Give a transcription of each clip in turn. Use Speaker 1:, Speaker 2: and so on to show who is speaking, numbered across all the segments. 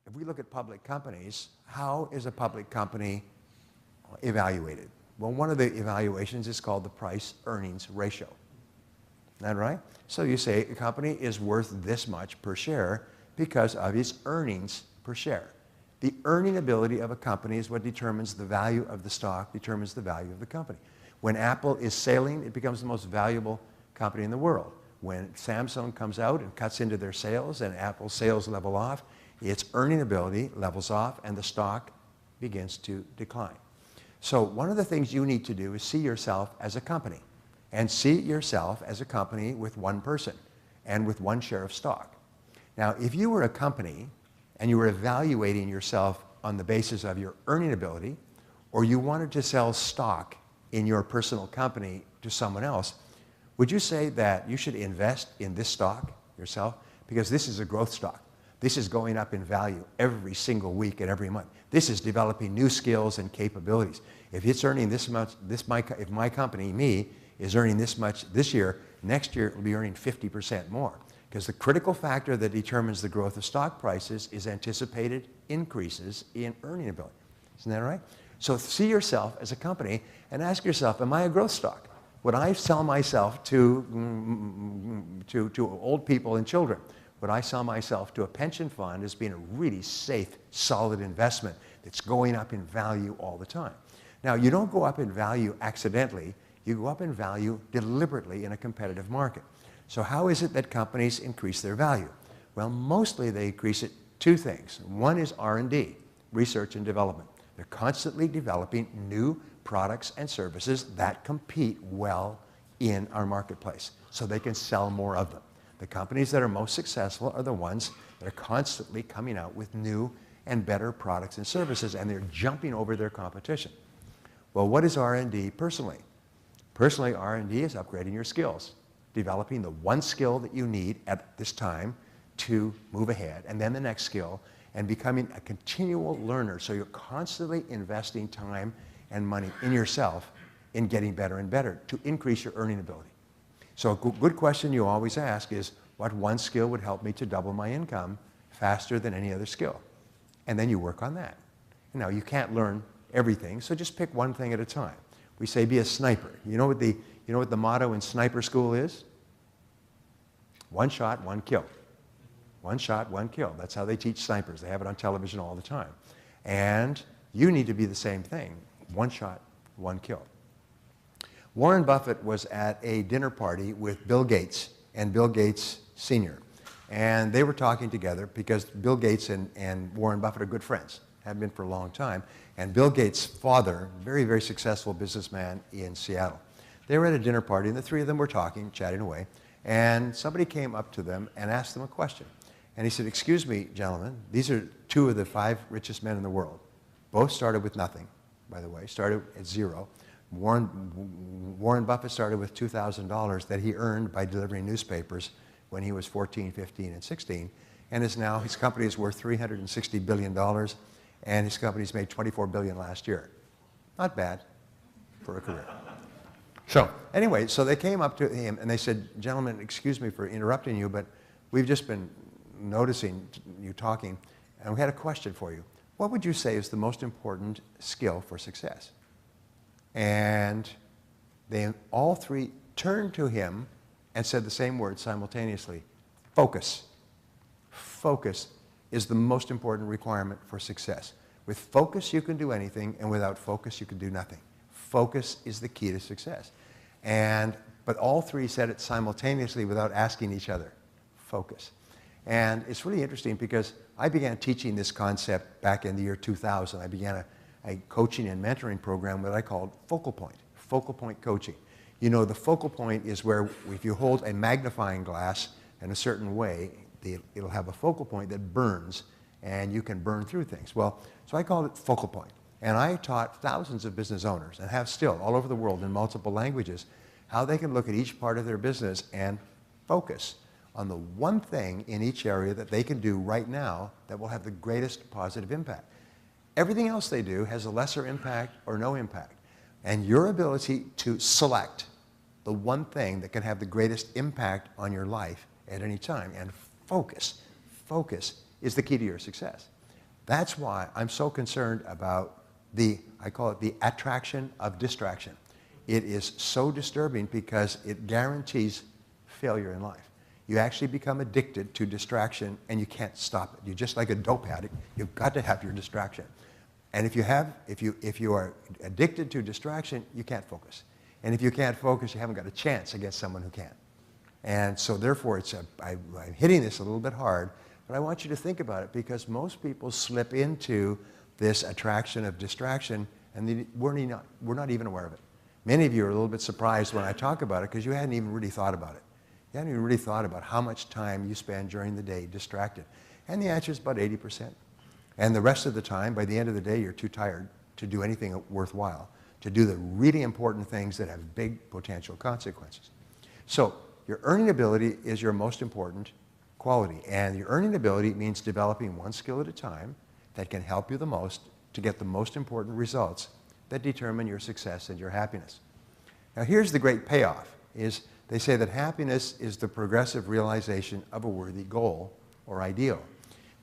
Speaker 1: if we look at public companies, how is a public company evaluated? Well, one of the evaluations is called the price-earnings ratio. Isn't that right? So you say a company is worth this much per share because of its earnings per share. The earning ability of a company is what determines the value of the stock, determines the value of the company. When Apple is sailing, it becomes the most valuable company in the world. When Samsung comes out and cuts into their sales and Apple's sales level off, its earning ability levels off and the stock begins to decline. So one of the things you need to do is see yourself as a company, and see yourself as a company with one person and with one share of stock. Now, if you were a company and you were evaluating yourself on the basis of your earning ability, or you wanted to sell stock in your personal company to someone else, would you say that you should invest in this stock yourself? Because this is a growth stock. This is going up in value every single week and every month. This is developing new skills and capabilities. If it's earning this much, if my company, me, is earning this much this year, next year it will be earning 50% more. Because the critical factor that determines the growth of stock prices is anticipated increases in earning ability. Isn't that right? So see yourself as a company and ask yourself, am I a growth stock? Would I sell myself to old people and children? Would I sell myself to a pension fund as being a really safe, solid investment that's going up in value all the time? Now, you don't go up in value accidentally. You go up in value deliberately in a competitive market. So how is it that companies increase their value? Well, mostly they increase it two things. One is R&D, research and development. They're constantly developing new products and services that compete well in our marketplace so they can sell more of them. The companies that are most successful are the ones that are constantly coming out with new and better products and services, and they're jumping over their competition. Well, what is R&D personally? Personally, R&D is upgrading your skills, developing the one skill that you need at this time to move ahead, and then the next skill, and becoming a continual learner. So you're constantly investing time and money in yourself in getting better and better to increase your earning ability. So a good question you always ask is, what one skill would help me to double my income faster than any other skill? And then you work on that. Now, you can't learn everything, so just pick one thing at a time. We say be a sniper. You know what the motto in sniper school is? One shot, one kill. One shot, one kill. That's how they teach snipers. They have it on television all the time. And you need to be the same thing. One shot, one kill. Warren Buffett was at a dinner party with Bill Gates and Bill Gates Sr. And they were talking together because Bill Gates and Warren Buffett are good friends, have been for a long time. And Bill Gates' father, very, very successful businessman in Seattle. They were at a dinner party and the three of them were talking, chatting away. And somebody came up to them and asked them a question. And he said, excuse me, gentlemen, these are two of the 5 richest men in the world. Both started with nothing, by the way, started at zero. Warren Buffett started with $2,000 that he earned by delivering newspapers when he was 14, 15, and 16, and is now, his company is worth $360 billion, and his company's made $24 billion last year. Not bad for a career. So anyway, so they came up to him and they said, gentlemen, excuse me for interrupting you, but we've just been noticing you talking, and we had a question for you. What would you say is the most important skill for success? And they all three turned to him and said the same word simultaneously: focus. Focus is the most important requirement for success. With focus, you can do anything, and without focus, you can do nothing. Focus is the key to success. But all three said it simultaneously without asking each other. Focus. And it's really interesting because I began teaching this concept back in the year 2000. I began a coaching and mentoring program that I called focal point coaching. You know, the focal point is where if you hold a magnifying glass in a certain way, it'll have a focal point that burns, and you can burn through things. Well, so I called it focal point. And I taught thousands of business owners, and have still all over the world in multiple languages, how they can look at each part of their business and focus on the one thing in each area that they can do right now that will have the greatest positive impact. Everything else they do has a lesser impact or no impact. And your ability to select the one thing that can have the greatest impact on your life at any time, and focus is the key to your success. That's why I'm so concerned about I call it the attraction of distraction. It is so disturbing because it guarantees failure in life. You actually become addicted to distraction and you can't stop it. You're just like a dope addict. You've got to have your distraction. And if you are addicted to distraction, you can't focus. And if you can't focus, you haven't got a chance against someone who can. And so therefore, I'm hitting this a little bit hard, but I want you to think about it because most people slip into this attraction of distraction and we're not even aware of it. Many of you are a little bit surprised when I talk about it because you hadn't even really thought about it. You hadn't even really thought about how much time you spend during the day distracted. And the answer is about 80%. And the rest of the time, by the end of the day, you're too tired to do anything worthwhile, to do the really important things that have big potential consequences. So your earning ability is your most important quality. And your earning ability means developing one skill at a time that can help you the most to get the most important results that determine your success and your happiness. Now here's the great payoff, is they say that happiness is the progressive realization of a worthy goal or ideal.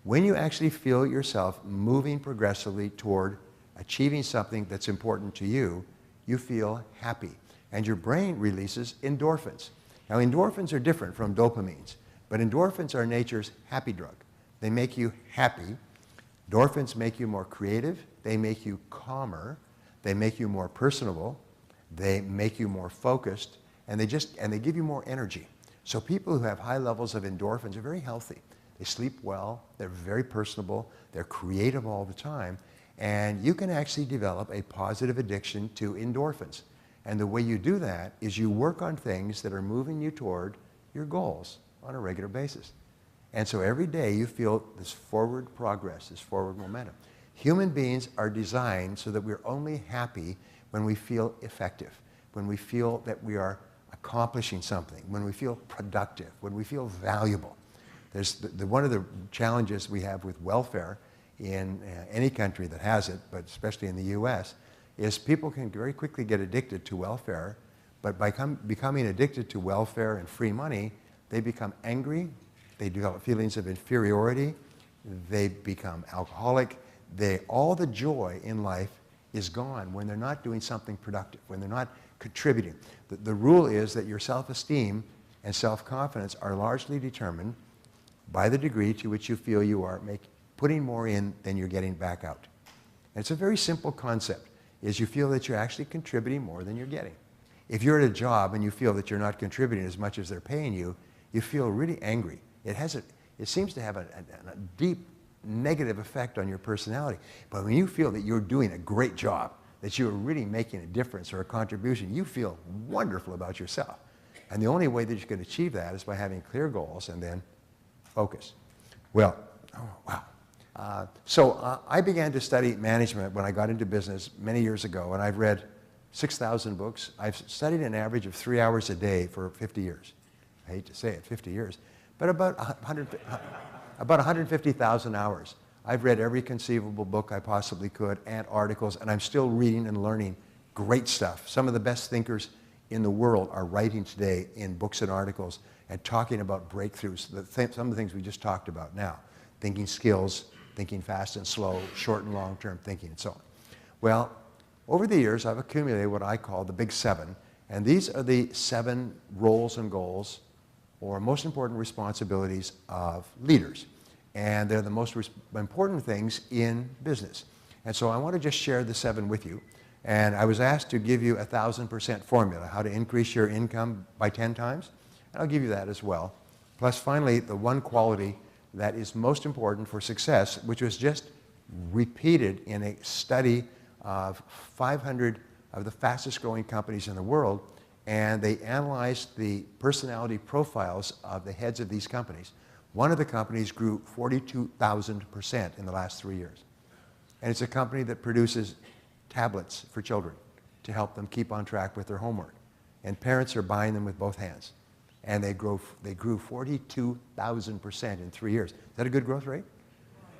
Speaker 1: When you actually feel yourself moving progressively toward achieving something that's important to you, you feel happy. And your brain releases endorphins. Now endorphins are different from dopamines, but endorphins are nature's happy drug. They make you happy. Endorphins make you more creative. They make you calmer. They make you more personable. They make you more focused. And they give you more energy. So people who have high levels of endorphins are very healthy. They sleep well, they're very personable, they're creative all the time, and you can actually develop a positive addiction to endorphins. And the way you do that is you work on things that are moving you toward your goals on a regular basis. And so every day you feel this forward progress, this forward momentum. Human beings are designed so that we're only happy when we feel effective, when we feel that we are accomplishing something, when we feel productive, when we feel valuable. There's one of the challenges we have with welfare in any country that has it, but especially in the US, is people can very quickly get addicted to welfare, but by becoming addicted to welfare and free money, they become angry, they develop feelings of inferiority, they become alcoholic, all the joy in life is gone when they're not doing something productive, when they're not contributing. The rule is that your self-esteem and self-confidence are largely determined by the degree to which you feel you are putting more in than you're getting back out. And it's a very simple concept, is you feel that you're actually contributing more than you're getting. If you're at a job and you feel that you're not contributing as much as they're paying you, you feel really angry. It seems to have a deep negative effect on your personality. But when you feel that you're doing a great job, that you're really making a difference or a contribution, you feel wonderful about yourself. And the only way that you can achieve that is by having clear goals and then focus. Well, so I began to study management when I got into business many years ago, and I've read 6,000 books. I've studied an average of 3 hours a day for 50 years. I hate to say it, 50 years, but about 150,000 hours. I've read every conceivable book I possibly could and articles, and I'm still reading and learning great stuff. Some of the best thinkers in the world are writing today in books and articles and talking about breakthroughs, some of the things we just talked about now, thinking skills, thinking fast and slow, short and long-term thinking, and so on. Well, over the years, I've accumulated what I call the Big Seven, and these are the 7 roles and goals or most important responsibilities of leaders. And they're the most important things in business. And so I want to just share the 7 with you. And I was asked to give you a 1,000% formula, how to increase your income by 10 times. And I'll give you that as well. Plus, finally, the one quality that is most important for success, which was just repeated in a study of 500 of the fastest growing companies in the world. And they analyzed the personality profiles of the heads of these companies. One of the companies grew 42,000% in the last 3 years. And it's a company that produces tablets for children to help them keep on track with their homework. And parents are buying them with both hands. And they grew 42,000% in 3 years. Is that a good growth rate?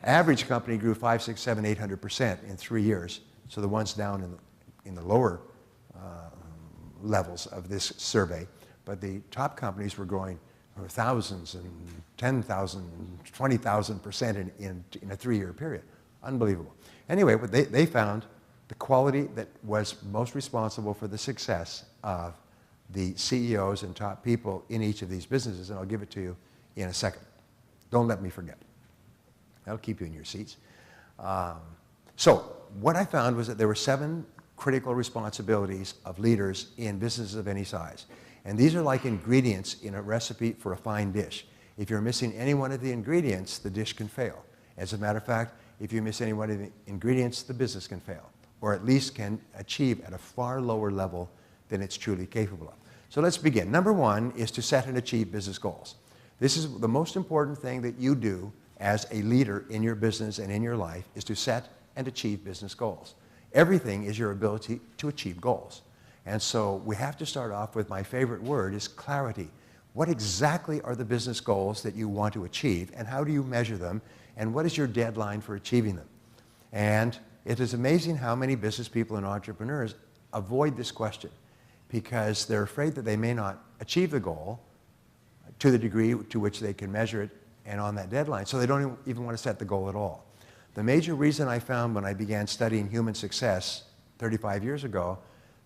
Speaker 1: Average company grew 5, 6, 7, 800% in 3 years. So the ones down in the lower levels of this survey. But the top companies were growing thousands and 10,000 and 20,000% in a 3-year period. Unbelievable. Anyway, what they found the quality that was most responsible for the success of the CEOs and top people in each of these businesses, and I'll give it to you in a second. Don't let me forget. That'll keep you in your seats. So what I found was that there were 7 critical responsibilities of leaders in businesses of any size. And these are like ingredients in a recipe for a fine dish. If you're missing any one of the ingredients, the dish can fail. As a matter of fact, if you miss any one of the ingredients, the business can fail, or at least can achieve at a far lower level than it's truly capable of. So let's begin. Number 1 is to set and achieve business goals. This is the most important thing that you do as a leader in your business and in your life, is to set and achieve business goals. Everything is your ability to achieve goals. And so we have to start off with my favorite word is clarity. What exactly are the business goals that you want to achieve, and how do you measure them, and what is your deadline for achieving them? And it is amazing how many business people and entrepreneurs avoid this question because they're afraid that they may not achieve the goal to the degree to which they can measure it and on that deadline. So they don't even want to set the goal at all. The major reason I found when I began studying human success 35 years ago,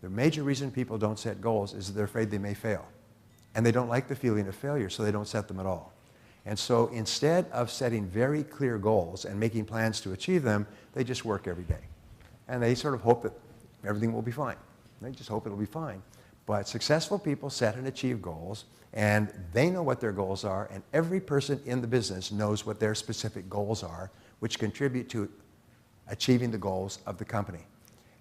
Speaker 1: the major reason people don't set goals is that they're afraid they may fail. And they don't like the feeling of failure, so they don't set them at all. And so instead of setting very clear goals and making plans to achieve them, they just work every day. And they sort of hope that everything will be fine. They just hope it'll be fine. But successful people set and achieve goals, and they know what their goals are, and every person in the business knows what their specific goals are, which contribute to achieving the goals of the company.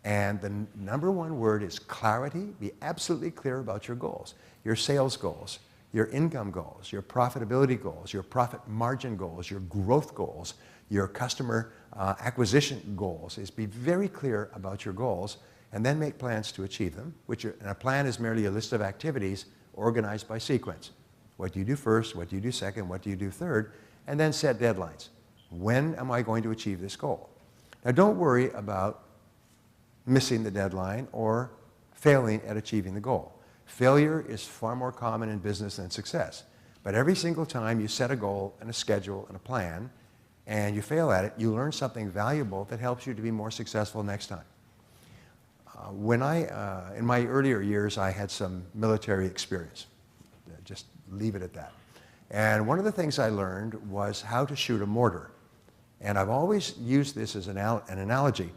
Speaker 1: And the number 1 word is clarity. Be absolutely clear about your goals, your sales goals, your income goals, your profitability goals, your profit margin goals, your growth goals, your customer acquisition goals. Is be very clear about your goals, and then make plans to achieve them, and a plan is merely a list of activities organized by sequence. What do you do first? What do you do second? What do you do third? And then set deadlines. When am I going to achieve this goal? Now, don't worry about missing the deadline or failing at achieving the goal. Failure is far more common in business than success. But every single time you set a goal and a schedule and a plan and you fail at it, you learn something valuable that helps you to be more successful next time. In my earlier years, I had some military experience. Just leave it at that. And one of the things I learned was how to shoot a mortar. And I've always used this as an analogy.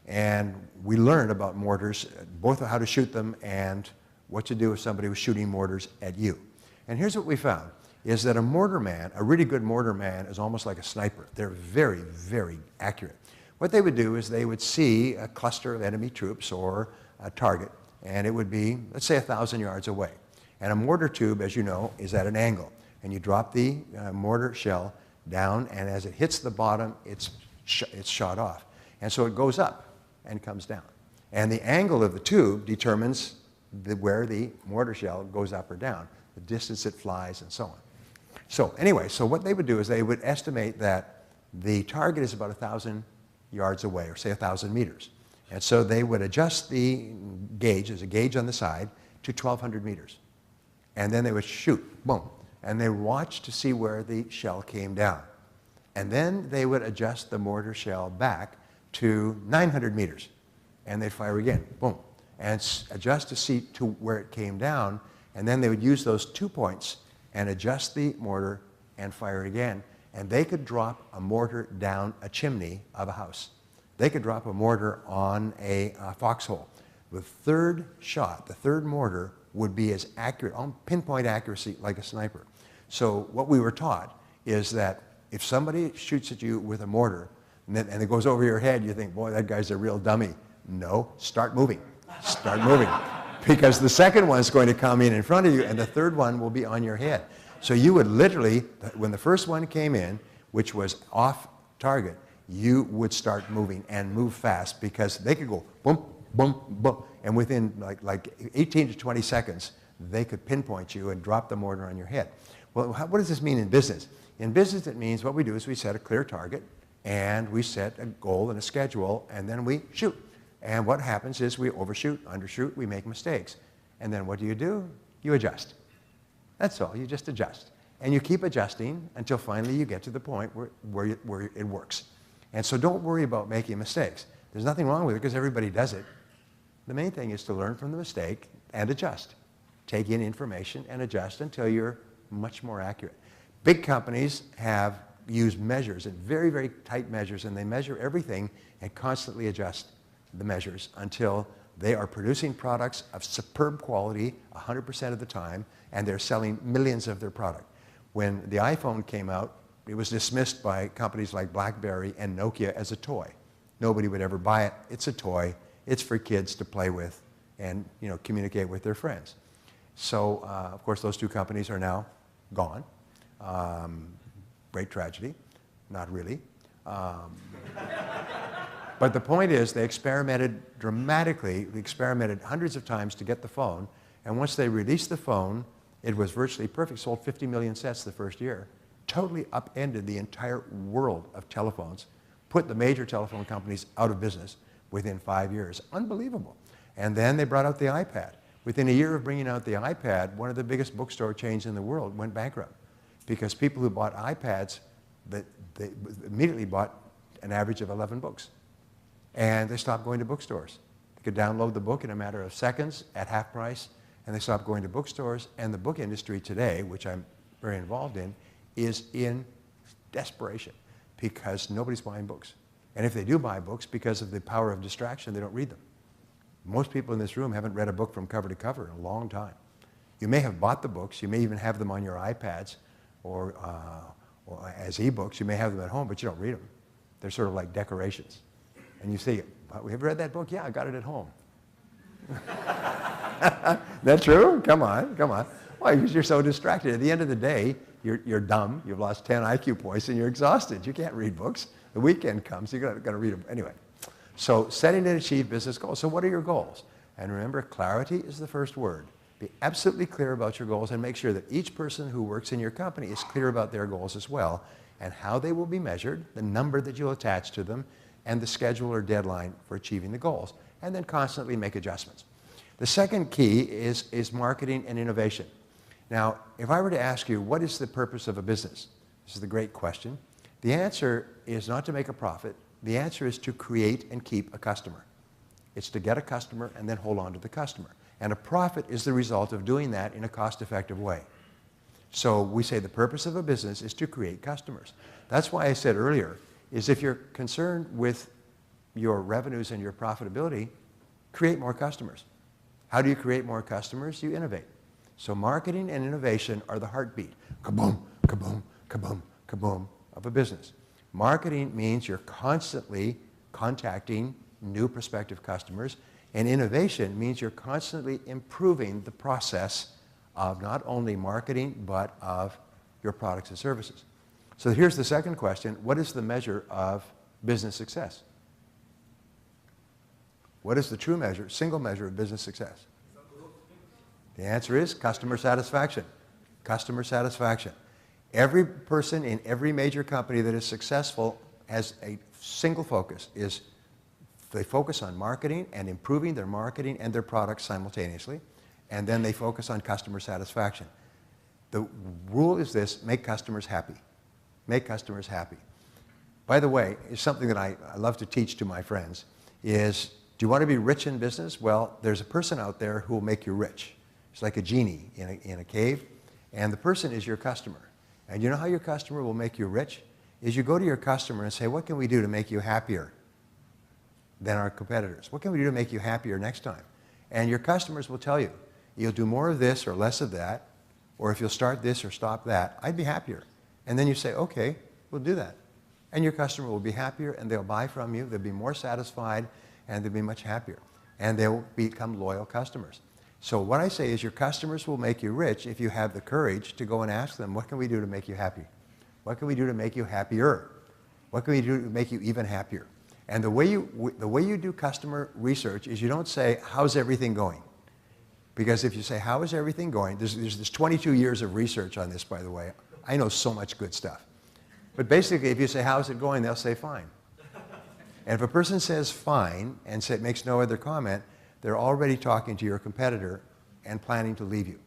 Speaker 1: And we learned about mortars, both how to shoot them and what to do if somebody was shooting mortars at you. And here's what we found, is that a mortar man, a really good mortar man, is almost like a sniper. They're very, very accurate. What they would do is they would see a cluster of enemy troops or a target, and it would be, let's say, 1,000 yards away. And a mortar tube, as you know, is at an angle. And you drop the mortar shell down, and as it hits the bottom, it's shot off. And so it goes up and comes down. And the angle of the tube determines where the mortar shell goes up or down, the distance it flies, and so on. So anyway, so what they would do is they would estimate that the target is about 1,000 yards away, or say 1,000 meters. And so they would adjust the gauge, there's a gauge on the side, to 1,200 meters. And then they would shoot, boom. And they watch to see where the shell came down. And then they would adjust the mortar shell back to 900 meters. And they'd fire again, boom. And adjust to see to where it came down. And then they would use those 2 points and adjust the mortar and fire again. And they could drop a mortar down a chimney of a house. They could drop a mortar on a foxhole. The third shot, the third mortar, would be as accurate, on pinpoint accuracy, like a sniper. So what we were taught is that if somebody shoots at you with a mortar and it goes over your head, you think, boy, that guy's a real dummy. No, start moving. Start moving. Because the second one's going to come in front of you, and the third one will be on your head. So you would literally, when the first one came in, which was off target, you would start moving and move fast, because they could go boom, boom, boom, and within like 18 to 20 seconds, they could pinpoint you and drop the mortar on your head. Well, what does this mean in business? In business, it means what we do is we set a clear target, and we set a goal and a schedule, and then we shoot. And what happens is we overshoot, undershoot, we make mistakes. And then what do? You adjust. That's all, you just adjust. And you keep adjusting until finally you get to the point where it works. And so don't worry about making mistakes. There's nothing wrong with it because everybody does it. The main thing is to learn from the mistake and adjust. Take in information and adjust until you're much more accurate. Big companies have used measures, and very, very tight measures, and they measure everything and constantly adjust the measures until they are producing products of superb quality 100% of the time, and they're selling millions of their product. When the iPhone came out, it was dismissed by companies like BlackBerry and Nokia as a toy. Nobody would ever buy it. It's a toy. It's for kids to play with and communicate with their friends. So, of course, those two companies are now gone. Great tragedy. Not really. But the point is, they experimented dramatically. They experimented hundreds of times to get the phone. And once they released the phone, it was virtually perfect. Sold 50 million sets the first year. Totally upended the entire world of telephones. Put the major telephone companies out of business within 5 years. Unbelievable. And then they brought out the iPad. Within a year of bringing out the iPad, one of the biggest bookstore chains in the world went bankrupt. Because people who bought iPads, they immediately bought an average of 11 books. And they stopped going to bookstores. They could download the book in a matter of seconds at half price, and they stopped going to bookstores. And the book industry today, which I'm very involved in, is in desperation because nobody's buying books. And if they do buy books, because of the power of distraction, they don't read them. Most people in this room haven't read a book from cover to cover in a long time. You may have bought the books, you may even have them on your iPads or as e-books, you may have them at home, but you don't read them. They're sort of like decorations. And you say, have you read that book? Yeah, I got it at home. That true? Come on, come on. Why? Because you're so distracted. At the end of the day, you're dumb, you've lost 10 IQ points, and you're exhausted. You can't read books. The weekend comes, you've got to read them. Anyway, so setting and achieve business goals. So what are your goals? And remember, clarity is the first word. Be absolutely clear about your goals and make sure that each person who works in your company is clear about their goals as well and how they will be measured, the number that you'll attach to them, and the schedule or deadline for achieving the goals, and then constantly make adjustments. The second key is marketing and innovation. Now, if I were to ask you, what is the purpose of a business? This is the great question. The answer is not to make a profit. The answer is to create and keep a customer. It's to get a customer and then hold on to the customer. And a profit is the result of doing that in a cost-effective way. So we say the purpose of a business is to create customers. That's why I said earlier, is if you're concerned with your revenues and your profitability, create more customers. How do you create more customers? You innovate. So marketing and innovation are the heartbeat, kaboom, kaboom, kaboom, kaboom, of a business. Marketing means you're constantly contacting new prospective customers, and innovation means you're constantly improving the process of not only marketing, but of your products and services. So here's the second question. What is the measure of business success? What is the true measure, single measure of business success? The answer is customer satisfaction. Customer satisfaction. Every person in every major company that is successful has a single focus, is they focus on marketing and improving their marketing and their products simultaneously, and then they focus on customer satisfaction. The rule is this: make customers happy. Make customers happy. By the way, it's something that I love to teach to my friends is, do you want to be rich in business? Well, there's a person out there who will make you rich. It's like a genie in a cave, and the person is your customer. And you know how your customer will make you rich? Is you go to your customer and say, what can we do to make you happier than our competitors? What can we do to make you happier next time? And your customers will tell you, you'll do more of this or less of that, or if you'll start this or stop that, I'd be happier. And then you say, okay, we'll do that. And your customer will be happier, and they'll buy from you, they'll be more satisfied, and they'll be much happier. And they'll become loyal customers. So what I say is your customers will make you rich if you have the courage to go and ask them, what can we do to make you happy? What can we do to make you happier? What can we do to make you even happier? And the way you do customer research is you don't say, how's everything going? Because if you say, how is everything going? There's 22 years of research on this, by the way. I know so much good stuff. But basically, if you say, how's it going? They'll say, fine. And if a person says fine and makes no other comment, they're already talking to your competitor and planning to leave you.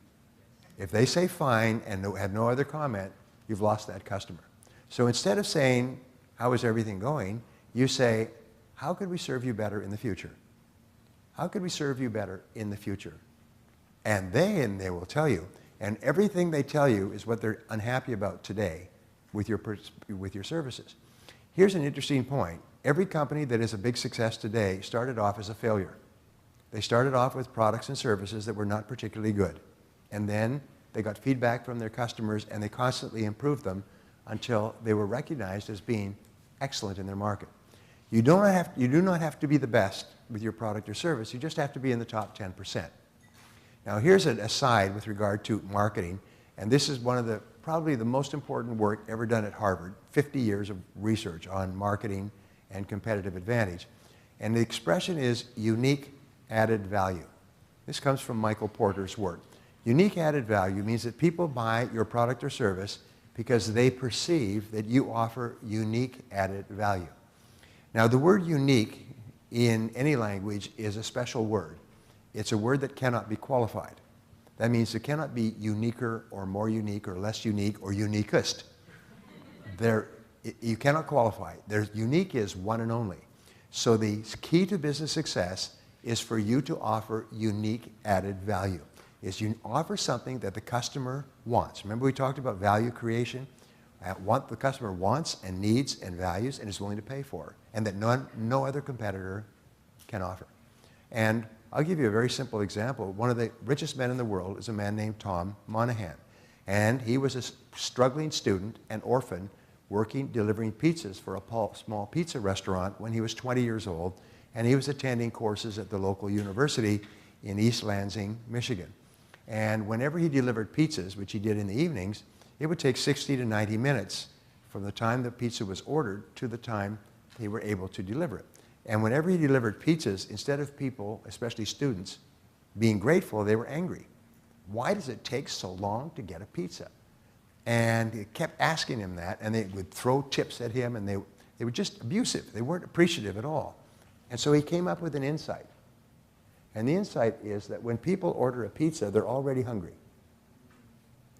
Speaker 1: If they say fine and have no other comment, you've lost that customer. So instead of saying, how is everything going, You say, how could we serve you better in the future? How could we serve you better in the future? And they will tell you. And everything they tell you is what they're unhappy about today with your services. Here's an interesting point. Every company that is a big success today started off as a failure. They started off with products and services that were not particularly good. And then they got feedback from their customers and they constantly improved them until they were recognized as being excellent in their market. You do not have to be the best with your product or service. You just have to be in the top 10%. Now here's an aside with regard to marketing, and this is one of probably the most important work ever done at Harvard, 50 years of research on marketing and competitive advantage. And the expression is unique added value. This comes from Michael Porter's work. Unique added value means that people buy your product or service because they perceive that you offer unique added value. Now the word unique in any language is a special word. It's a word that cannot be qualified. That means it cannot be uniquer or more unique or less unique or uniquest. You cannot qualify it. Unique is one and only. So the key to business success is for you to offer unique added value. Is you offer something that the customer wants. Remember we talked about value creation? What the customer wants and needs and values and is willing to pay for, and that no other competitor can offer. And I'll give you a very simple example. One of the richest men in the world is a man named Tom Monahan. And he was a struggling student, an orphan, delivering pizzas for a small pizza restaurant when he was 20 years old. And he was attending courses at the local university in East Lansing, Michigan. And whenever he delivered pizzas, which he did in the evenings, it would take 60 to 90 minutes from the time the pizza was ordered to the time they were able to deliver it. And whenever he delivered pizzas, instead of people, especially students, being grateful, they were angry. Why does it take so long to get a pizza? And they kept asking him that, and they would throw tips at him, and they were just abusive. They weren't appreciative at all. And so he came up with an insight. And the insight is that when people order a pizza, they're already hungry.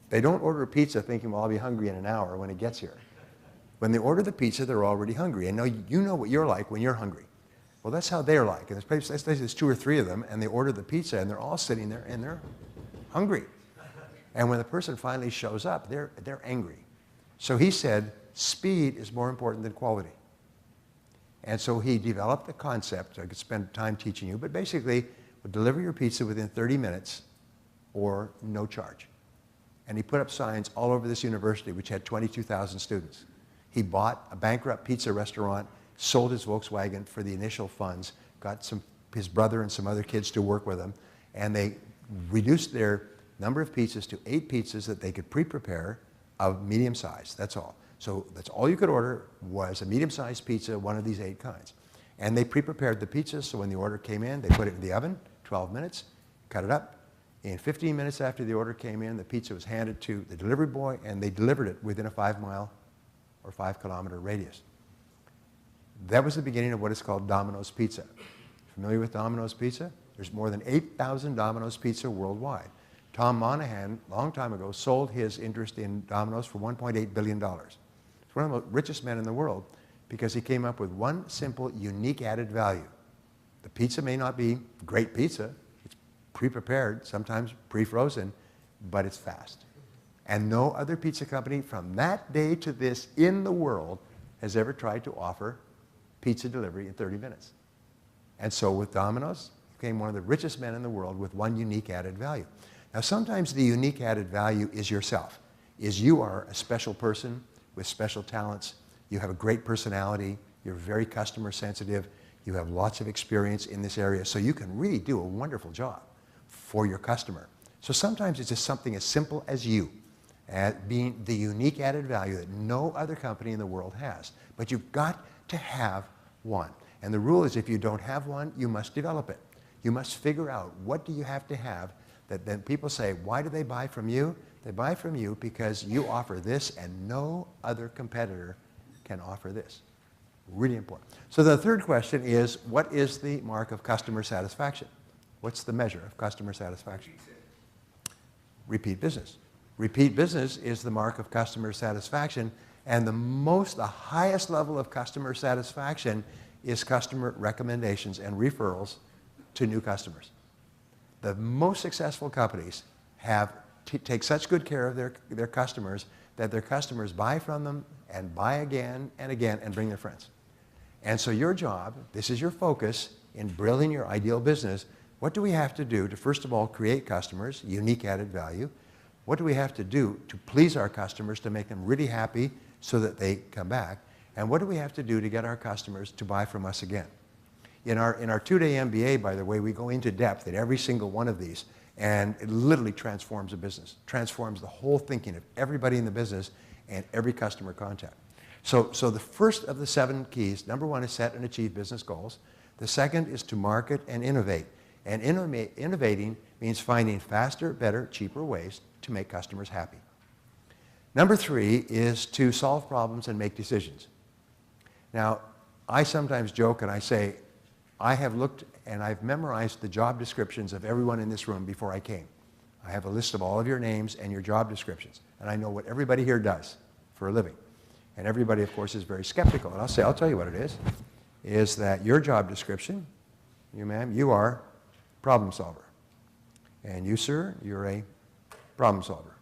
Speaker 1: They don't order a pizza thinking, well, I'll be hungry in an hour when it gets here. When they order the pizza, they're already hungry. And now you know what you're like when you're hungry. Well, that's how they're like. And there's 2 or 3 of them, and they order the pizza, and they're all sitting there, and they're hungry. And when the person finally shows up, they're angry. So he said, speed is more important than quality. And so he developed a concept. I could spend time teaching you, but basically, we'll deliver your pizza within 30 minutes or no charge. And he put up signs all over this university, which had 22,000 students. He bought a bankrupt pizza restaurant, sold his Volkswagen for the initial funds, got his brother and some other kids to work with him, and they reduced their number of pizzas to 8 pizzas that they could pre-prepare of medium size. That's all. So that's all you could order was a medium-sized pizza, one of these 8 kinds. And they pre-prepared the pizzas, so when the order came in, they put it in the oven, 12 minutes, cut it up. In 15 minutes after the order came in, the pizza was handed to the delivery boy, and they delivered it within a 5-mile or 5-kilometer radius. That was the beginning of what is called Domino's Pizza. Familiar with Domino's Pizza? There's more than 8,000 Domino's Pizza worldwide. Tom Monahan, a long time ago, sold his interest in Domino's for $1.8 billion. He's one of the richest men in the world because he came up with one simple, unique added value. The pizza may not be great pizza. It's pre-prepared, sometimes pre-frozen, but it's fast. And no other pizza company from that day to this in the world has ever tried to offer pizza delivery in 30 minutes. And so with Domino's, he became one of the richest men in the world with one unique added value. Now sometimes the unique added value is yourself, is you are a special person with special talents, you have a great personality, you're very customer sensitive, you have lots of experience in this area, so you can really do a wonderful job for your customer. So sometimes it's just something as simple as you, being the unique added value that no other company in the world has. But you've got to have one. And the rule is if you don't have one, you must develop it. You must figure out what do you have to have that then people say, why do they buy from you? They buy from you because you offer this and no other competitor can offer this. Really important. So the third question is, what is the mark of customer satisfaction? What's the measure of customer satisfaction? Repeat business. Repeat business is the mark of customer satisfaction, And the highest level of customer satisfaction is customer recommendations and referrals to new customers. The most successful companies take such good care of their customers that their customers buy from them and buy again and again and bring their friends. And so your job, this is your focus in building your ideal business. What do we have to do to, first of all, create customers, unique added value? What do we have to do to please our customers, to make them really happy so that they come back? And what do we have to do to get our customers to buy from us again? In our 2-day MBA, by the way, we go into depth at every single one of these, and it literally transforms a business, transforms the whole thinking of everybody in the business and every customer contact. So the first of the 7 keys, number 1 is set and achieve business goals. The second is to market and innovate. And innovating means finding faster, better, cheaper ways to make customers happy. Number 3 is to solve problems and make decisions. Now, I sometimes joke and I say, I have looked and I've memorized the job descriptions of everyone in this room before I came. I have a list of all of your names and your job descriptions, and I know what everybody here does for a living. And everybody, of course, is very skeptical. And I'll tell you what it is that your job description, you ma'am, you are problem solver. And you, sir, you're a problem solver.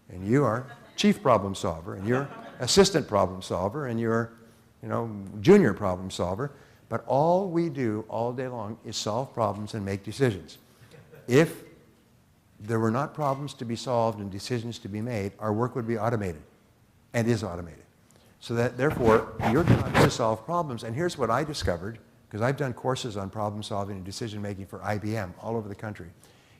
Speaker 1: And you are chief problem solver, and you're assistant problem solver, and you're, junior problem solver. But all we do all day long is solve problems and make decisions. If there were not problems to be solved and decisions to be made, our work would be automated, and is automated. So that, therefore, your job is to solve problems. And here's what I discovered, because I've done courses on problem solving and decision making for IBM all over the country,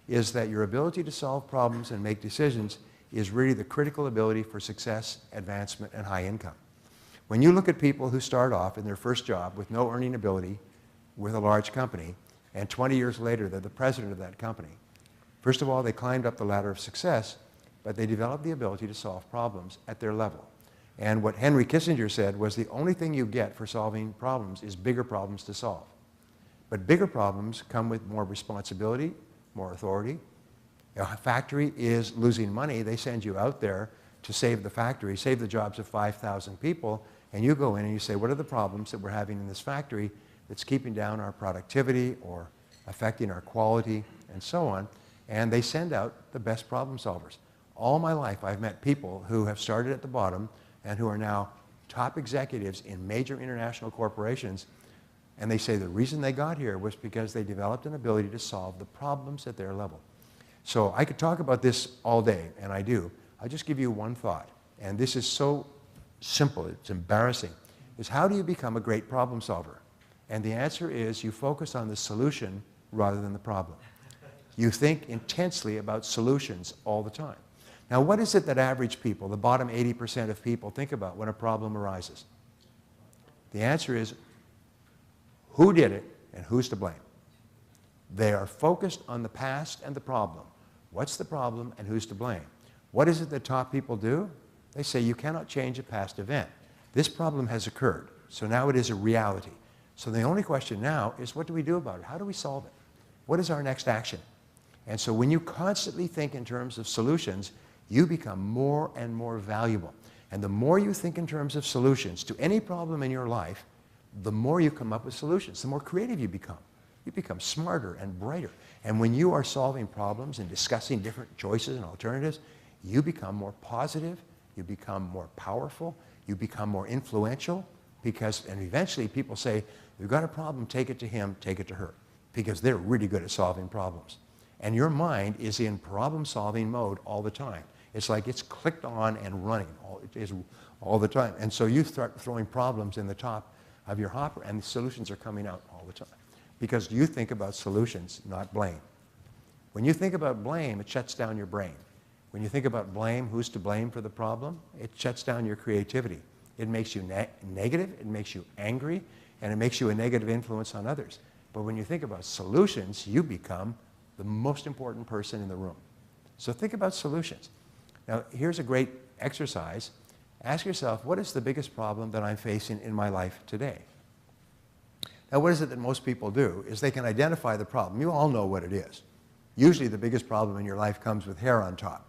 Speaker 1: is that your ability to solve problems and make decisions is really the critical ability for success, advancement, and high income. When you look at people who start off in their first job with no earning ability with a large company, and 20 years later they're the president of that company, first of all, they climbed up the ladder of success, but they developed the ability to solve problems at their level. And what Henry Kissinger said was the only thing you get for solving problems is bigger problems to solve. But bigger problems come with more responsibility, more authority. If a factory is losing money, they send you out there to save the factory, save the jobs of 5,000 people, and you go in and you say, what are the problems that we're having in this factory that's keeping down our productivity or affecting our quality and so on? And they send out the best problem solvers. All my life I've met people who have started at the bottom and who are now top executives in major international corporations, and they say the reason they got here was because they developed an ability to solve the problems at their level. So I could talk about this all day, and I do. I'll just give you one thought, and this is so simple, it's embarrassing, is how do you become a great problem solver? And the answer is you focus on the solution rather than the problem. You think intensely about solutions all the time. Now, what is it that average people, the bottom 80% of people, think about when a problem arises? The answer is who did it and who's to blame. They are focused on the past and the problem. What's the problem and who's to blame? What is it that top people do? They say you cannot change a past event. This problem has occurred, so now it is a reality. So the only question now is what do we do about it? How do we solve it? What is our next action? And so when you constantly think in terms of solutions, you become more and more valuable. And the more you think in terms of solutions to any problem in your life, the more you come up with solutions, the more creative you become. You become smarter and brighter. And when you are solving problems and discussing different choices and alternatives, you become more positive, you become more powerful, you become more influential, and eventually people say, you've got a problem, take it to him, take it to her, because they're really good at solving problems. And your mind is in problem-solving mode all the time. It's like it's clicked on and running all the time. And so you start throwing problems in the top of your hopper, and the solutions are coming out all the time. Because you think about solutions, not blame. When you think about blame, it shuts down your brain. When you think about blame, who's to blame for the problem, it shuts down your creativity. It makes you negative, it makes you angry, and it makes you a negative influence on others. But when you think about solutions, you become the most important person in the room. So think about solutions. Now, here's a great exercise. Ask yourself, what is the biggest problem that I'm facing in my life today? Now, what is it that most people do is they can identify the problem. You all know what it is. Usually the biggest problem in your life comes with hair on top.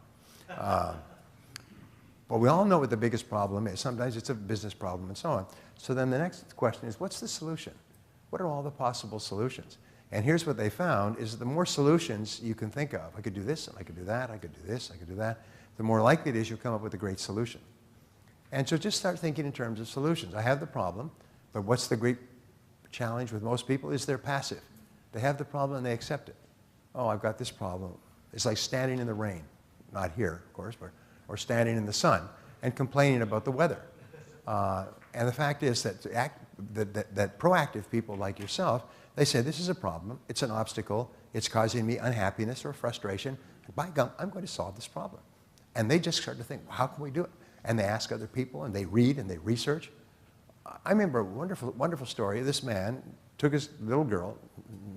Speaker 1: But we all know what the biggest problem is. Sometimes it's a business problem and so on. So then the next question is, what's the solution? What are all the possible solutions? And here's what they found is the more solutions you can think of, I could do this, and I could do that, I could do this, I could do that, the more likely it is you'll come up with a great solution. And so just start thinking in terms of solutions. I have the problem, but what's the great challenge with most people is they're passive. They have the problem and they accept it. Oh, I've got this problem. It's like standing in the rain, not here, of course, but, or standing in the sun and complaining about the weather. And the fact is that, that proactive people like yourself, they say, this is a problem, it's an obstacle, it's causing me unhappiness or frustration, and by gum, I'm going to solve this problem. And they just start to think, well, how can we do it? And they ask other people, and they read, and they research. I remember a wonderful, wonderful story. This man took his little girl,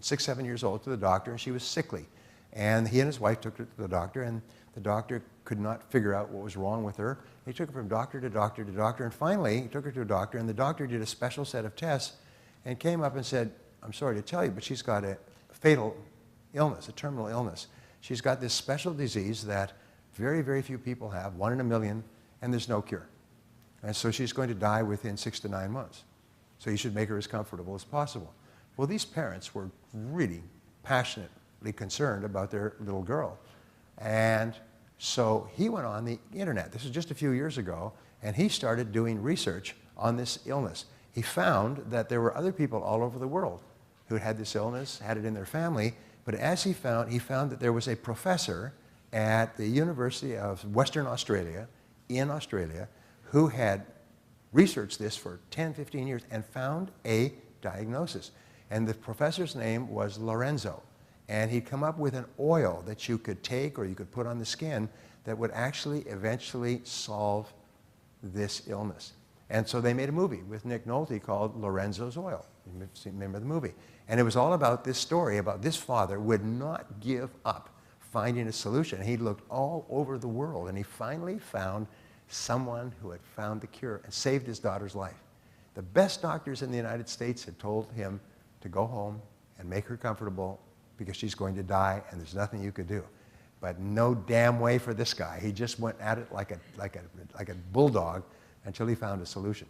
Speaker 1: 6, 7 years old, to the doctor, and she was sickly. And he and his wife took her to the doctor, and the doctor could not figure out what was wrong with her. He took her from doctor to doctor to doctor, and finally he took her to a doctor, and the doctor did a special set of tests and came up and said, I'm sorry to tell you, but she's got a fatal illness, a terminal illness. She's got this special disease that very, very few people have, 1 in a million, and there's no cure. And so she's going to die within 6 to 9 months. So you should make her as comfortable as possible. Well, these parents were really passionately concerned about their little girl. And so he went on the internet. This was just a few years ago, and he started doing research on this illness. He found that there were other people all over the world who had this illness, had it in their family, but as he found that there was a professor at the University of Western Australia, in Australia, who had researched this for 10, 15 years and found a diagnosis. And the professor's name was Lorenzo. And he'd come up with an oil that you could take or you could put on the skin that would actually eventually solve this illness. And so they made a movie with Nick Nolte called Lorenzo's Oil. You remember the movie? And it was all about this story about this father would not give up finding a solution. He looked all over the world, and he finally found someone who had found the cure and saved his daughter's life. The best doctors in the United States had told him to go home and make her comfortable because she's going to die and there's nothing you could do. But no damn way for this guy. He just went at it like a bulldog until he found a solution.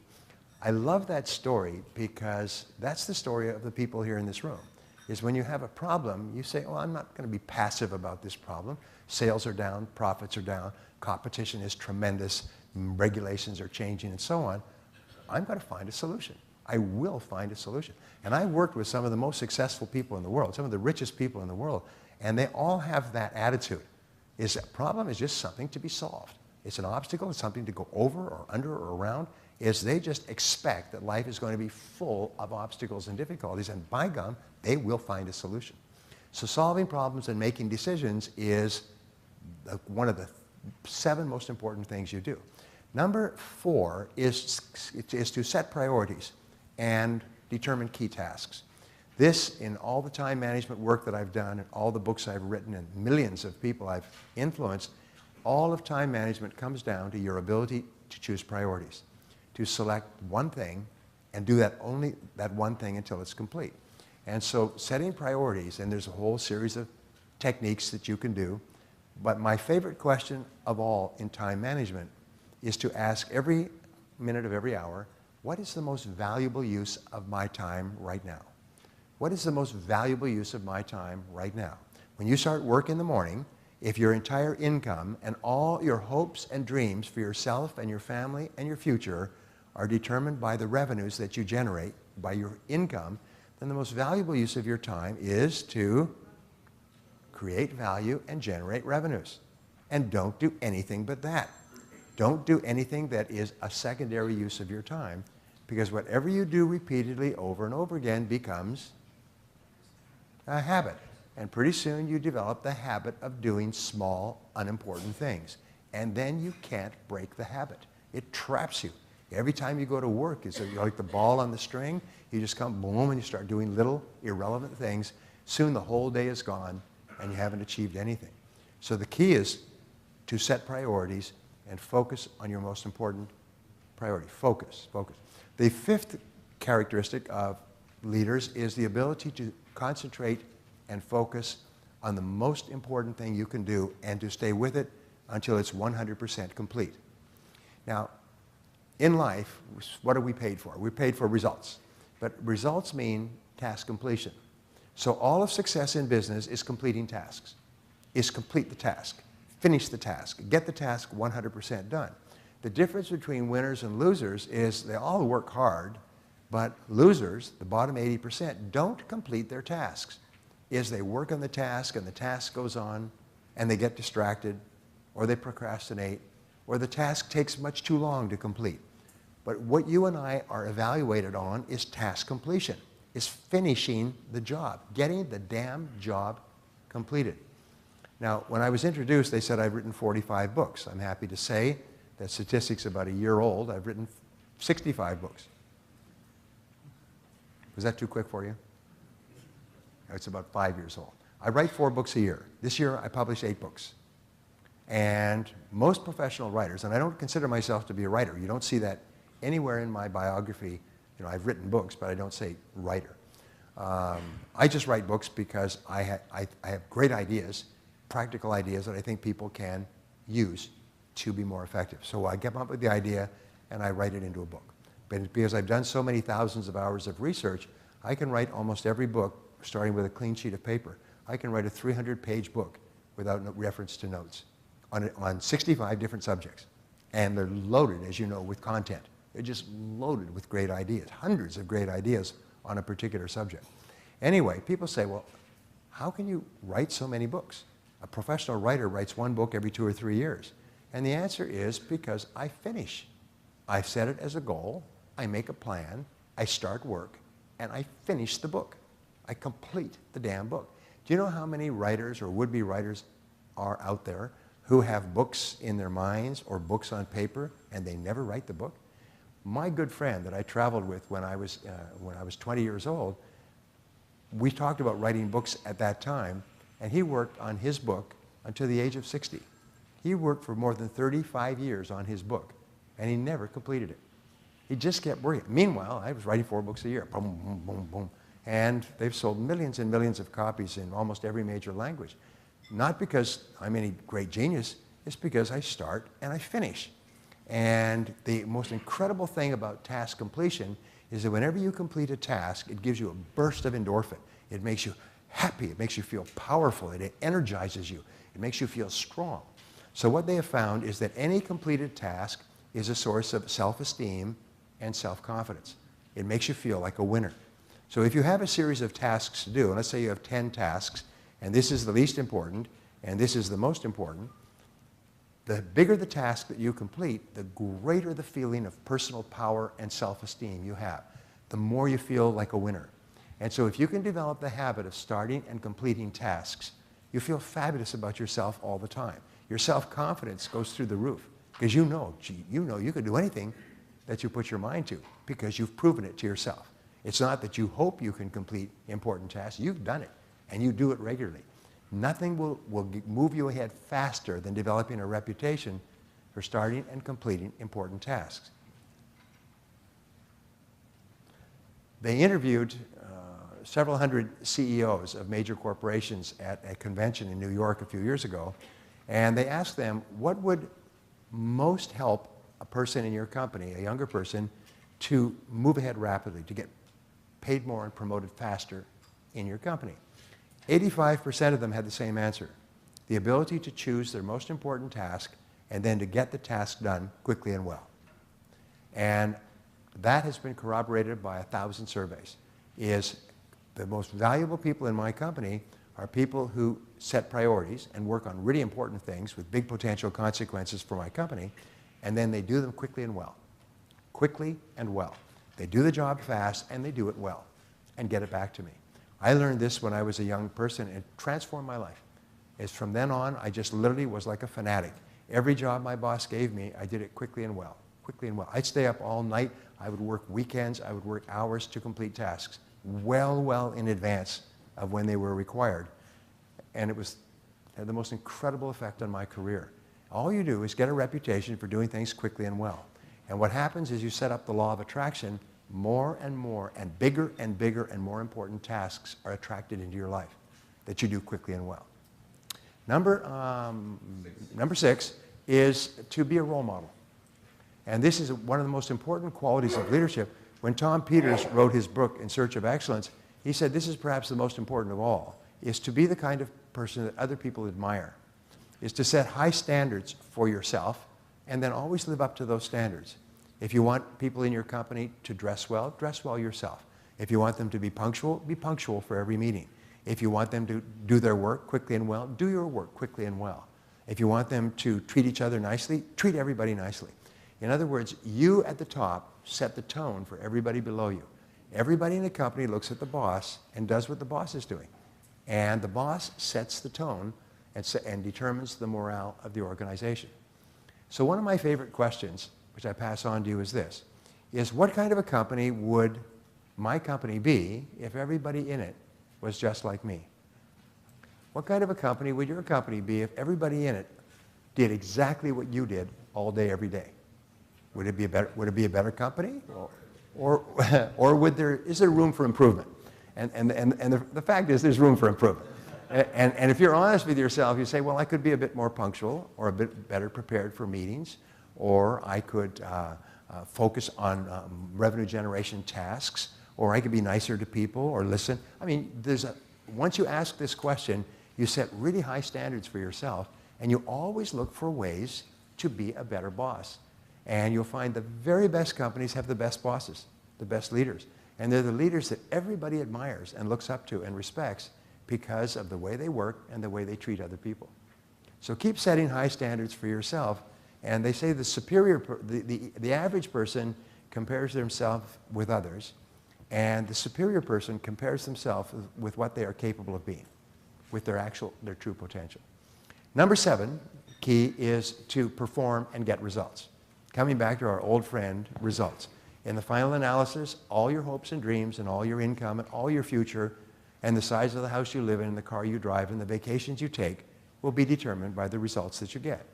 Speaker 1: I love that story because that's the story of the people here in this room. Is when you have a problem, you say, oh, I'm not going to be passive about this problem. Sales are down, profits are down, competition is tremendous, regulations are changing, and so on. I'm going to find a solution. I will find a solution. And I worked with some of the most successful people in the world, some of the richest people in the world, and they all have that attitude. Is a problem is just something to be solved. It's an obstacle, it's something to go over or under or around. Is they just expect that life is going to be full of obstacles and difficulties, and by gum, they will find a solution. So solving problems and making decisions is one of the 7 most important things you do. Number 4 is to set priorities and determine key tasks. This, in all the time management work that I've done and all the books I've written and millions of people I've influenced, all of time management comes down to your ability to choose priorities, to select one thing and do that only that one thing until it's complete. And so setting priorities, and there's a whole series of techniques that you can do, but my favorite question of all in time management is to ask every minute of every hour, what is the most valuable use of my time right now? What is the most valuable use of my time right now? When you start work in the morning, if your entire income and all your hopes and dreams for yourself and your family and your future are determined by the revenues that you generate, by your income, then the most valuable use of your time is to create value and generate revenues. And don't do anything but that. Don't do anything that is a secondary use of your time, because whatever you do repeatedly over and over again becomes a habit. And pretty soon you develop the habit of doing small, unimportant things. And then you can't break the habit. It traps you. Every time you go to work, it's like the ball on the string. You just come, boom, and you start doing little, irrelevant things. Soon the whole day is gone, and you haven't achieved anything. So the key is to set priorities and focus on your most important priority. Focus, focus. The 5th characteristic of leaders is the ability to concentrate and focus on the most important thing you can do and to stay with it until it's 100% complete. Now, in life, what are we paid for? We're paid for results. But results mean task completion. So all of success in business is completing tasks, is complete the task, finish the task, get the task 100% done. The difference between winners and losers is they all work hard, but losers, the bottom 80%, don't complete their tasks. Is they work on the task and the task goes on and they get distracted, or they procrastinate, or the task takes much too long to complete. But what you and I are evaluated on is task completion, is finishing the job, getting the damn job completed. Now, when I was introduced, they said I've written 45 books. I'm happy to say that statistic's about a year old. I've written 65 books. Was that too quick for you? It's about 5 years old. I write 4 books a year. This year, I published 8 books. And most professional writers, and I don't consider myself to be a writer. You don't see that anywhere in my biography. You know, I've written books, but I don't say writer. I just write books because I have great ideas, practical ideas that I think people can use to be more effective. So I come up with the idea and I write it into a book. But because I've done so many thousands of hours of research, I can write almost every book starting with a clean sheet of paper. I can write a 300-page book without reference to notes on 65 different subjects. And they're loaded, as you know, with content. They're just loaded with great ideas, hundreds of great ideas on a particular subject. Anyway, people say, well, how can you write so many books? A professional writer writes 1 book every 2 or 3 years. And the answer is because I finish. I set it as a goal, I make a plan, I start work, and I finish the book. I complete the damn book. Do you know how many writers or would-be writers are out there who have books in their minds or books on paper and they never write the book? My good friend that I traveled with when I was 20 years old, we talked about writing books at that time, and he worked on his book until the age of 60. He worked for more than 35 years on his book, and he never completed it. He just kept working. Meanwhile, I was writing 4 books a year, boom, boom, boom, boom. And they've sold millions and millions of copies in almost every major language. Not because I'm any great genius, it's because I start and I finish. And the most incredible thing about task completion is that whenever you complete a task, it gives you a burst of endorphin. It makes you happy, it makes you feel powerful, it energizes you, it makes you feel strong. So what they have found is that any completed task is a source of self-esteem and self-confidence. It makes you feel like a winner. So if you have a series of tasks to do, and let's say you have 10 tasks, and this is the least important, and this is the most important, the bigger the task that you complete, the greater the feeling of personal power and self-esteem you have, the more you feel like a winner. And so if you can develop the habit of starting and completing tasks, you feel fabulous about yourself all the time. Your self-confidence goes through the roof because you know you can do anything that you put your mind to because you've proven it to yourself. It's not that you hope you can complete important tasks. You've done it, and you do it regularly. Nothing will move you ahead faster than developing a reputation for starting and completing important tasks. They interviewed several hundred CEOs of major corporations at a convention in New York a few years ago, and they asked them, what would most help a person in your company, a younger person, to move ahead rapidly, to get paid more and promoted faster in your company? 85% of them had the same answer: the ability to choose their most important task and then to get the task done quickly and well. And that has been corroborated by 1,000 surveys. Is the most valuable people in my company are people who set priorities and work on really important things with big potential consequences for my company, and then they do them quickly and well. Quickly and well. They do the job fast and they do it well and get it back to me. I learned this when I was a young person and it transformed my life. As from then on, I just literally was like a fanatic. Every job my boss gave me, I did it quickly and well. Quickly and well. I'd stay up all night. I would work weekends. I would work hours to complete tasks well in advance of when they were required. And it had the most incredible effect on my career. All you do is get a reputation for doing things quickly and well. And what happens is you set up the law of attraction. More and more and bigger and more important tasks are attracted into your life that you do quickly and well. Number 6 is to be a role model. And this is one of the most important qualities of leadership. When Tom Peters wrote his book, In Search of Excellence, he said this is perhaps the most important of all, is to be the kind of person that other people admire, is to set high standards for yourself and then always live up to those standards. If you want people in your company to dress well yourself. If you want them to be punctual for every meeting. If you want them to do their work quickly and well, do your work quickly and well. If you want them to treat each other nicely, treat everybody nicely. In other words, you at the top set the tone for everybody below you. Everybody in the company looks at the boss and does what the boss is doing. And the boss sets the tone and determines the morale of the organization. So one of my favorite questions, which I pass on to you, is this, is what kind of a company would my company be if everybody in it was just like me? What kind of a company would your company be if everybody in it did exactly what you did all day, every day? Would it be a better company? Or is there room for improvement? And the fact is there's room for improvement. And if you're honest with yourself, you say, well, I could be a bit more punctual or a bit better prepared for meetings, or I could focus on revenue generation tasks, or I could be nicer to people or listen. I mean, once you ask this question, you set really high standards for yourself, and you always look for ways to be a better boss. And you'll find the very best companies have the best bosses, the best leaders. And they're the leaders that everybody admires and looks up to and respects because of the way they work and the way they treat other people. So keep setting high standards for yourself. And they say the average person compares themselves with others, and the superior person compares themselves with what they are capable of being, with their true potential. Number 7, key is to perform and get results. Coming back to our old friend, results. In the final analysis, all your hopes and dreams and all your income and all your future and the size of the house you live in and the car you drive and the vacations you take will be determined by the results that you get.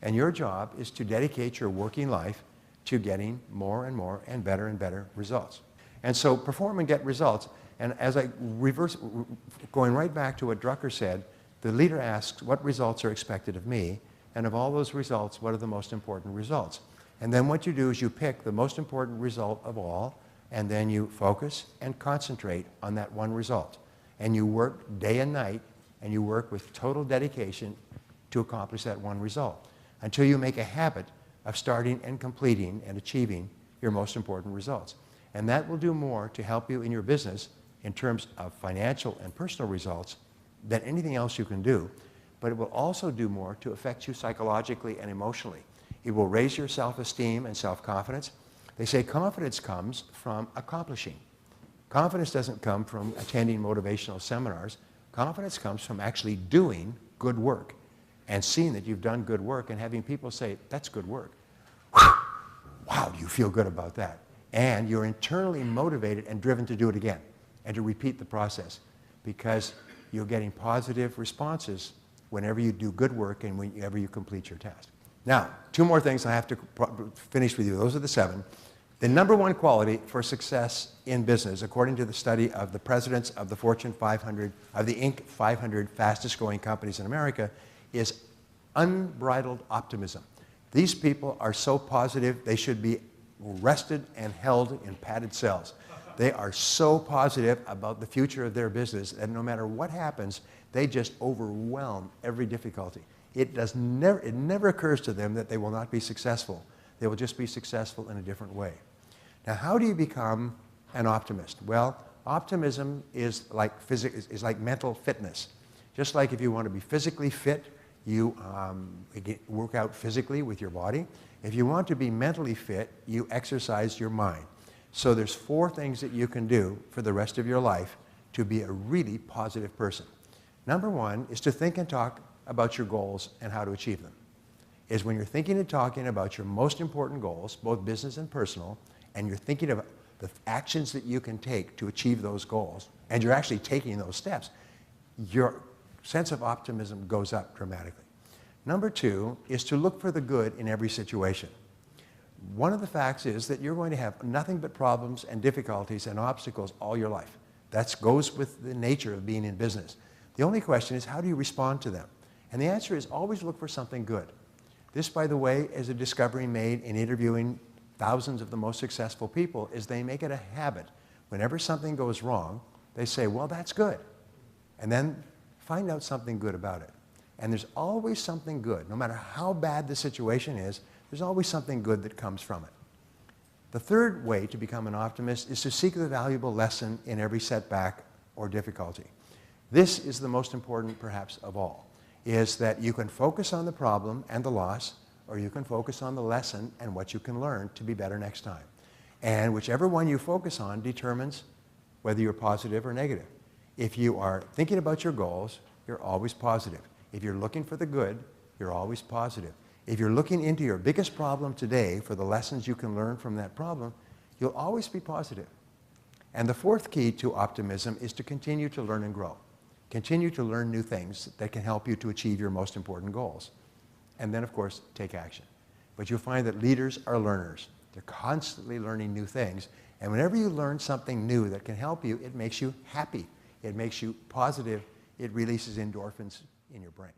Speaker 1: And your job is to dedicate your working life to getting more and more and better results. And so perform and get results. And as I reverse, going right back to what Drucker said, the leader asks, what results are expected of me? And of all those results, what are the most important results? And then what you do is you pick the most important result of all, and then you focus and concentrate on that one result. And you work day and night, and you work with total dedication to accomplish that one result until you make a habit of starting and completing and achieving your most important results. And that will do more to help you in your business in terms of financial and personal results than anything else you can do, but it will also do more to affect you psychologically and emotionally. It will raise your self-esteem and self-confidence. They say confidence comes from accomplishing. Confidence doesn't come from attending motivational seminars. Confidence comes from actually doing good work and seeing that you've done good work and having people say, that's good work. Wow, do you feel good about that? And you're internally motivated and driven to do it again and to repeat the process because you're getting positive responses whenever you do good work and whenever you complete your task. Now, 2 more things I have to finish with you. Those are the 7. The number 1 quality for success in business, according to the study of the presidents of the Fortune 500, of the Inc. 500 fastest growing companies in America, is unbridled optimism. These people are so positive they should be arrested and held in padded cells. They are so positive about the future of their business that no matter what happens, they just overwhelm every difficulty. It never occurs to them that they will not be successful. They will just be successful in a different way. Now, how do you become an optimist? Well, optimism is like mental fitness. Just like if you want to be physically fit, you work out physically with your body. If you want to be mentally fit, you exercise your mind. So there's 4 things that you can do for the rest of your life to be a really positive person. Number 1 is to think and talk about your goals and how to achieve them. Is when you're thinking and talking about your most important goals, both business and personal, and you're thinking of the actions that you can take to achieve those goals, and you're actually taking those steps, your sense of optimism goes up dramatically. Number 2 is to look for the good in every situation. One of the facts is that you're going to have nothing but problems and difficulties and obstacles all your life. That goes with the nature of being in business. The only question is, how do you respond to them? And the answer is always look for something good. This, by the way, is a discovery made in interviewing thousands of the most successful people, is they make it a habit. Whenever something goes wrong, they say, well, that's good. And then find out something good about it. And there's always something good. No matter how bad the situation is, there's always something good that comes from it. The third way to become an optimist is to seek the valuable lesson in every setback or difficulty. This is the most important, perhaps, of all, is that you can focus on the problem and the loss, or you can focus on the lesson and what you can learn to be better next time. And whichever one you focus on determines whether you're positive or negative. If you are thinking about your goals, you're always positive. If you're looking for the good, you're always positive. If you're looking into your biggest problem today for the lessons you can learn from that problem, you'll always be positive. And the fourth key to optimism is to continue to learn and grow. Continue to learn new things that can help you to achieve your most important goals. And then, of course, take action. But you'll find that leaders are learners. They're constantly learning new things. And whenever you learn something new that can help you, it makes you happy. It makes you positive. It releases endorphins in your brain.